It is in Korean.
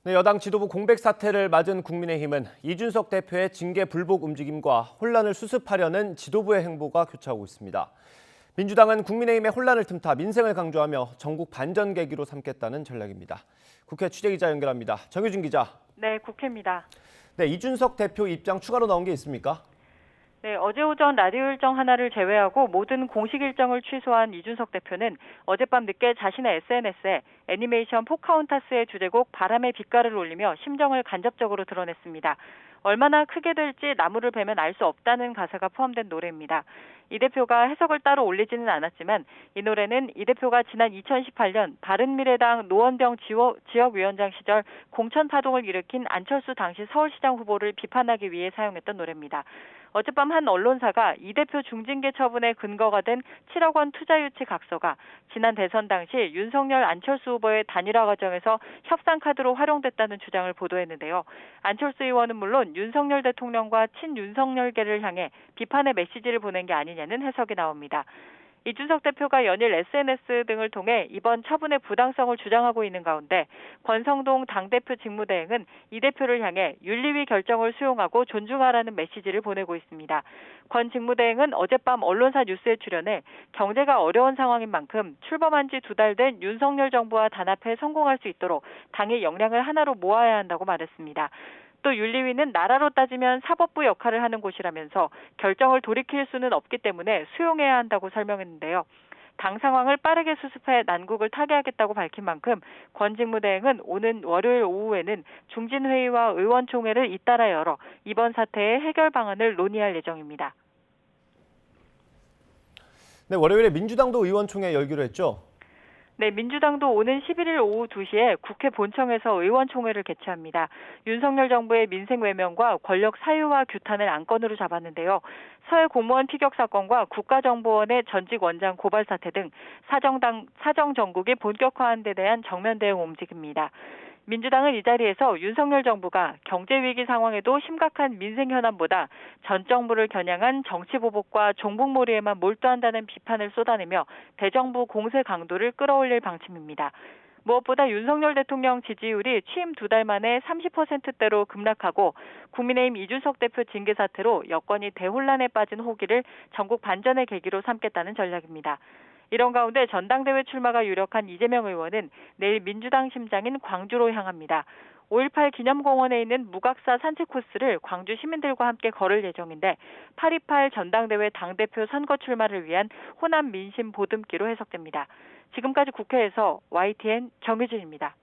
네, 여당 지도부 공백 사태를 맞은 국민의힘은 이준석 대표의 징계 불복 움직임과 혼란을 수습하려는 지도부의 행보가 교차하고 있습니다. 민주당은 국민의힘의 혼란을 틈타 민생을 강조하며 전국 반전 계기로 삼겠다는 전략입니다. 국회 취재기자 연결합니다. 정유진 기자. 네, 국회입니다. 네, 이준석 대표 입장 추가로 나온 게 있습니까? 네, 어제 오전 라디오 일정 하나를 제외하고 모든 공식 일정을 취소한 이준석 대표는 어젯밤 늦게 자신의 SNS에 애니메이션 포카혼타스의 주제곡 바람의 빛깔을 올리며 심정을 간접적으로 드러냈습니다. 얼마나 크게 될지 나무를 베면 알 수 없다는 가사가 포함된 노래입니다. 이 대표가 해석을 따로 올리지는 않았지만 이 노래는 이 대표가 지난 2018년 바른미래당 노원병 지역위원장 시절 공천 파동을 일으킨 안철수 당시 서울시장 후보를 비판하기 위해 사용했던 노래입니다. 어젯밤 한 언론사가 이 대표 중징계 처분의 근거가 된 7억 원 투자 유치 각서가 지난 대선 당시 윤석열 안철수 후보의 단일화 과정에서 협상 카드로 활용됐다는 주장을 보도했는데요. 안철수 의원은 물론 윤석열 대통령과 친윤석열계를 향해 비판의 메시지를 보낸 게 아니냐는 해석이 나옵니다. 이준석 대표가 연일 SNS 등을 통해 이번 처분의 부당성을 주장하고 있는 가운데 권성동 당대표 직무대행은 이 대표를 향해 윤리위 결정을 수용하고 존중하라는 메시지를 보내고 있습니다. 권 직무대행은 어젯밤 언론사 뉴스에 출연해 경제가 어려운 상황인 만큼 출범한 지 2달 된 윤석열 정부와 단합해 성공할 수 있도록 당의 역량을 하나로 모아야 한다고 말했습니다. 또 윤리위는 나라로 따지면 사법부 역할을 하는 곳이라면서 결정을 돌이킬 수는 없기 때문에 수용해야 한다고 설명했는데요. 당 상황을 빠르게 수습해 난국을 타개하겠다고 밝힌 만큼 권 직무대행은 오는 월요일 오후에는 중진회의와 의원총회를 잇따라 열어 이번 사태의 해결 방안을 논의할 예정입니다. 네, 월요일에 민주당도 의원총회 열기로 했죠? 네, 민주당도 오는 11일 오후 2시에 국회 본청에서 의원총회를 개최합니다. 윤석열 정부의 민생 외면과 권력 사유화 규탄을 안건으로 잡았는데요. 서해 공무원 피격 사건과 국가정보원의 전직 원장 고발 사태 등 사정 정국이 본격화한 데 대한 정면 대응 움직입니다. 민주당은 이 자리에서 윤석열 정부가 경제위기 상황에도 심각한 민생 현안보다 전 정부를 겨냥한 정치보복과 종북몰이에만 몰두한다는 비판을 쏟아내며 대정부 공세 강도를 끌어올릴 방침입니다. 무엇보다 윤석열 대통령 지지율이 취임 2달 만에 30%대로 급락하고 국민의힘 이준석 대표 징계 사태로 여권이 대혼란에 빠진 호기를 전국 반전의 계기로 삼겠다는 전략입니다. 이런 가운데 전당대회 출마가 유력한 이재명 의원은 내일 민주당 심장인 광주로 향합니다. 5.18 기념공원에 있는 무각사 산책 코스를 광주 시민들과 함께 걸을 예정인데 8.28 전당대회 당대표 선거 출마를 위한 호남 민심 보듬기로 해석됩니다. 지금까지 국회에서 YTN 정유진입니다.